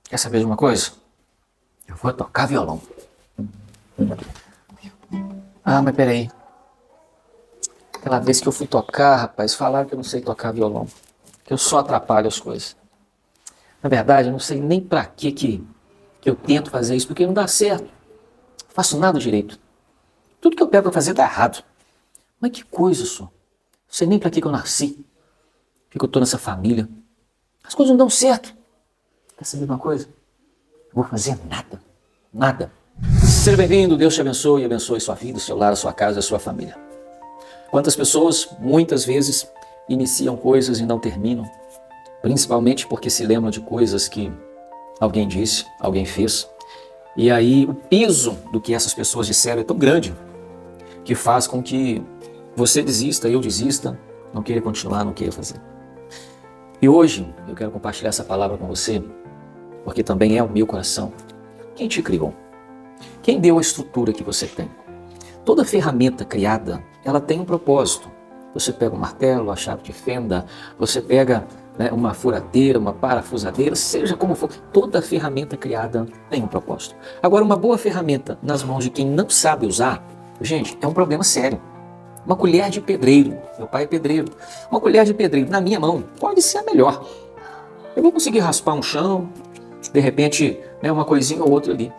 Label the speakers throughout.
Speaker 1: Quer saber de uma coisa? Eu vou tocar violão. Ah, mas peraí. Aquela vez que eu fui tocar, rapaz, falaram que eu não sei tocar violão. Que eu só atrapalho as coisas. Na verdade, eu não sei nem pra que eu tento fazer isso, porque não dá certo. Não faço nada direito. Tudo que eu pego pra fazer dá errado. Mas que coisa, só. Não sei nem pra que eu nasci. Por que eu tô nessa família. As coisas não dão certo. Quer saber de uma coisa? Eu vou fazer nada. Nada. Seja bem-vindo, Deus te abençoe e abençoe sua vida, seu lar, a sua casa, a sua família. Quantas pessoas, muitas vezes, iniciam coisas e não terminam, principalmente porque se lembram de coisas que alguém disse, alguém fez, e aí o peso do que essas pessoas disseram é tão grande que faz com que você desista, eu desista, não queira continuar, não queira fazer. E hoje eu quero compartilhar essa palavra com você, porque também é o meu coração. Quem te criou? Quem deu a estrutura que você tem? Toda ferramenta criada, ela tem um propósito. Você pega um martelo, a chave de fenda, você pega uma furadeira, uma parafusadeira, seja como for, toda ferramenta criada tem um propósito. Agora, uma boa ferramenta nas mãos de quem não sabe usar, gente, é um problema sério. Uma colher de pedreiro, meu pai é pedreiro, uma colher de pedreiro na minha mão pode ser a melhor. Eu vou conseguir raspar um chão, de repente, uma coisinha ou outra ali.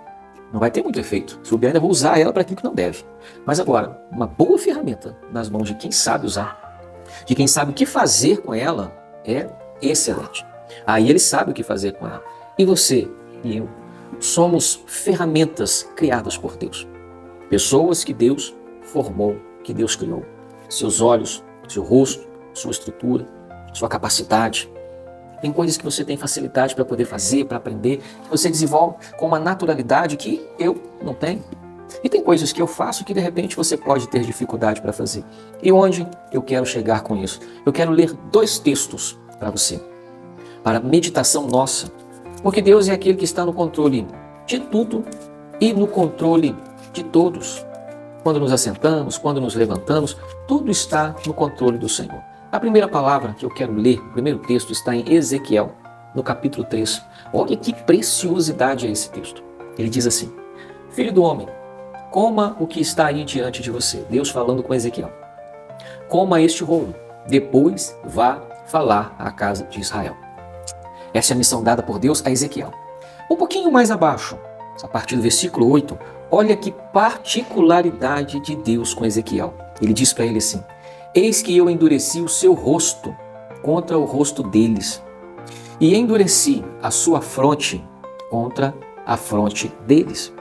Speaker 1: Não vai ter muito efeito. Se eu ainda vou usar ela para aquilo que não deve. Mas agora, uma boa ferramenta nas mãos de quem sabe usar, de quem sabe o que fazer com ela, é excelente. Aí ele sabe o que fazer com ela. E você e eu somos ferramentas criadas por Deus. Pessoas que Deus formou, que Deus criou. Seus olhos, seu rosto, sua estrutura, sua capacidade. Tem coisas que você tem facilidade para poder fazer, para aprender, que você desenvolve com uma naturalidade que eu não tenho. E tem coisas que eu faço que de repente você pode ter dificuldade para fazer. E onde eu quero chegar com isso? Eu quero ler 2 textos para você, para meditação nossa, porque Deus é aquele que está no controle de tudo e no controle de todos. Quando nos assentamos, quando nos levantamos, tudo está no controle do Senhor. A primeira palavra que eu quero ler, o primeiro texto, está em Ezequiel, no capítulo 3. Olha que preciosidade é esse texto. Ele diz assim: Filho do homem, coma o que está aí diante de você. Deus falando com Ezequiel. Coma este rolo, depois vá falar à casa de Israel. Essa é a missão dada por Deus a Ezequiel. Um pouquinho mais abaixo, a partir do versículo 8, olha que particularidade de Deus com Ezequiel. Ele diz para ele assim: Eis que eu endureci o seu rosto contra o rosto deles, e endureci a sua fronte contra a fronte deles.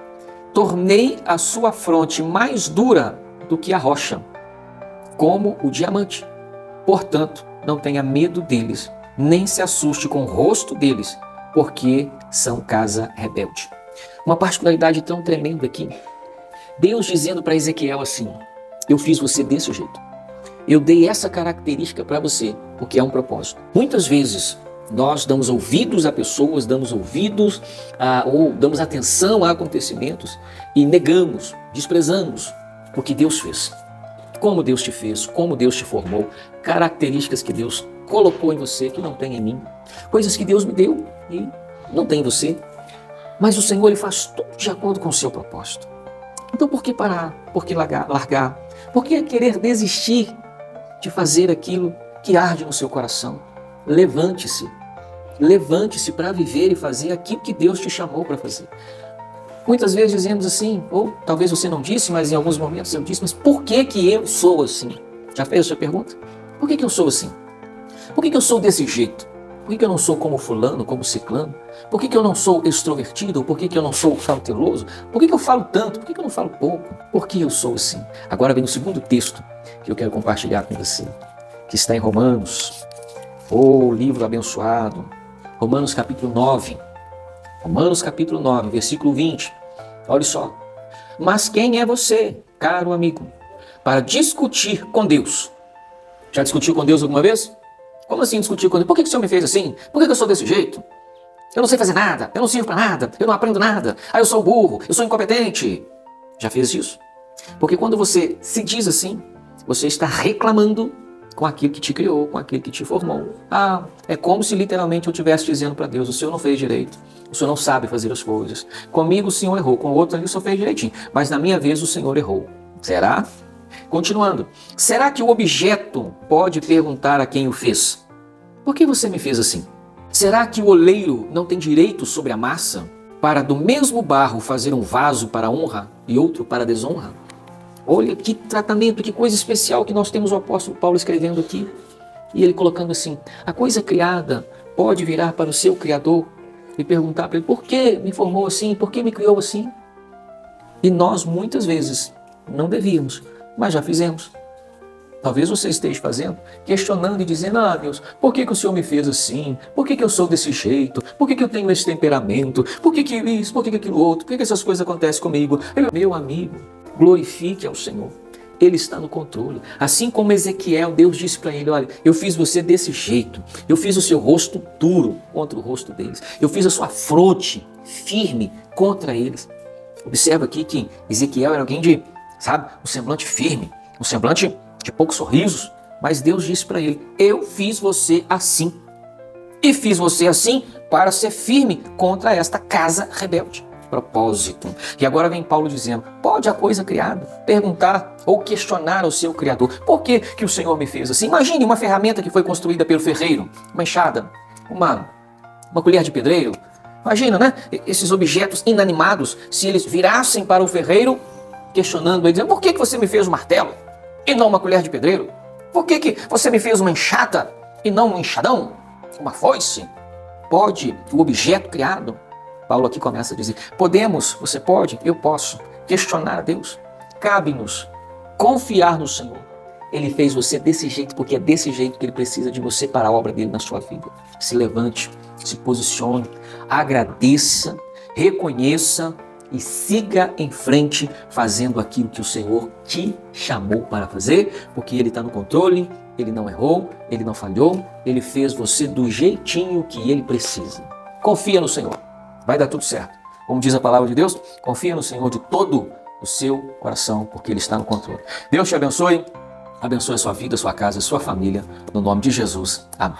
Speaker 1: Tornei a sua fronte mais dura do que a rocha, como o diamante. Portanto, não tenha medo deles, nem se assuste com o rosto deles, porque são casa rebelde. Uma particularidade tão tremenda aqui. Deus dizendo para Ezequiel assim: eu fiz você desse jeito. Eu dei essa característica para você, porque é um propósito. Muitas vezes nós damos ouvidos a pessoas, damos ouvidos ou damos atenção a acontecimentos e negamos, desprezamos o que Deus fez. Como Deus te fez, como Deus te formou, características que Deus colocou em você que não tem em mim, coisas que Deus me deu e não tem em você. Mas o Senhor, Ele faz tudo de acordo com o seu propósito. Então por que parar? Por que largar? Por que querer desistir de fazer aquilo que arde no seu coração? Levante-se. Levante-se para viver e fazer aquilo que Deus te chamou para fazer. Muitas vezes dizemos assim, ou talvez você não disse, mas em alguns momentos eu disse, mas por que eu sou assim? Já fez essa pergunta? Por que eu sou assim? Por que eu sou desse jeito? Por que eu não sou como fulano, como ciclano? Por que eu não sou extrovertido? Por que eu não sou cauteloso? Por que eu falo tanto? Por que eu não falo pouco? Por que eu sou assim? Agora vem o segundo texto que eu quero compartilhar com você, que está em Romanos, o livro abençoado, Romanos capítulo 9. Romanos capítulo 9, versículo 20. Olha só. Mas quem é você, caro amigo, para discutir com Deus? Já discutiu com Deus alguma vez? Como assim discutir com Deus? Por que o Senhor me fez assim? Por que eu sou desse jeito? Eu não sei fazer nada, eu não sirvo para nada, eu não aprendo nada. Eu sou burro, eu sou incompetente. Já fez isso? Porque quando você se diz assim, você está reclamando com aquilo que te criou, com aquilo que te formou. É como se literalmente eu estivesse dizendo para Deus: o Senhor não fez direito, O Senhor não sabe fazer as coisas. Comigo o Senhor errou, com o outro ali o Senhor fez direitinho. Mas na minha vez o Senhor errou. Será? Continuando. Será que o objeto pode perguntar a quem o fez? Por que você me fez assim? Será que o oleiro não tem direito sobre a massa para do mesmo barro fazer um vaso para honra e outro para desonra? Olha que tratamento, que coisa especial que nós temos o apóstolo Paulo escrevendo aqui. E ele colocando assim, a coisa criada pode virar para o seu Criador e perguntar para ele, por que me formou assim, por que me criou assim? E nós muitas vezes não devíamos, mas já fizemos. Talvez você esteja fazendo, questionando e dizendo, Deus, por que o Senhor me fez assim? Por que eu sou desse jeito? Por que eu tenho esse temperamento? Por que isso? Por que aquilo outro? Por que essas coisas acontecem comigo? Meu amigo, glorifique ao Senhor. Ele está no controle. Assim como Ezequiel, Deus disse para ele, olha, eu fiz você desse jeito. Eu fiz o seu rosto duro contra o rosto deles. Eu fiz a sua fronte firme contra eles. Observa aqui que Ezequiel era alguém de, um semblante firme, um semblante de poucos sorrisos. Mas Deus disse para ele, eu fiz você assim. E fiz você assim para ser firme contra esta casa rebelde. Propósito. E agora vem Paulo dizendo, pode a coisa criada perguntar ou questionar ao seu Criador, por que o Senhor me fez assim? Imagine uma ferramenta que foi construída pelo ferreiro, uma enxada, uma colher de pedreiro. Imagina, né? Esses objetos inanimados, se eles virassem para o ferreiro, questionando ele, dizendo, por que você me fez um martelo e não uma colher de pedreiro? Por que você me fez uma enxada e não um enxadão? Uma foice? Pode o objeto criado? Paulo aqui começa a dizer, você pode, eu posso, questionar a Deus. Cabe-nos confiar no Senhor. Ele fez você desse jeito, porque é desse jeito que Ele precisa de você para a obra dele na sua vida. Se levante, se posicione, agradeça, reconheça e siga em frente fazendo aquilo que o Senhor te chamou para fazer, porque Ele está no controle, Ele não errou, Ele não falhou, Ele fez você do jeitinho que Ele precisa. Confia no Senhor. Vai dar tudo certo. Como diz a palavra de Deus, confia no Senhor de todo o seu coração, porque Ele está no controle. Deus te abençoe a sua vida, a sua casa, a sua família, no nome de Jesus. Amém.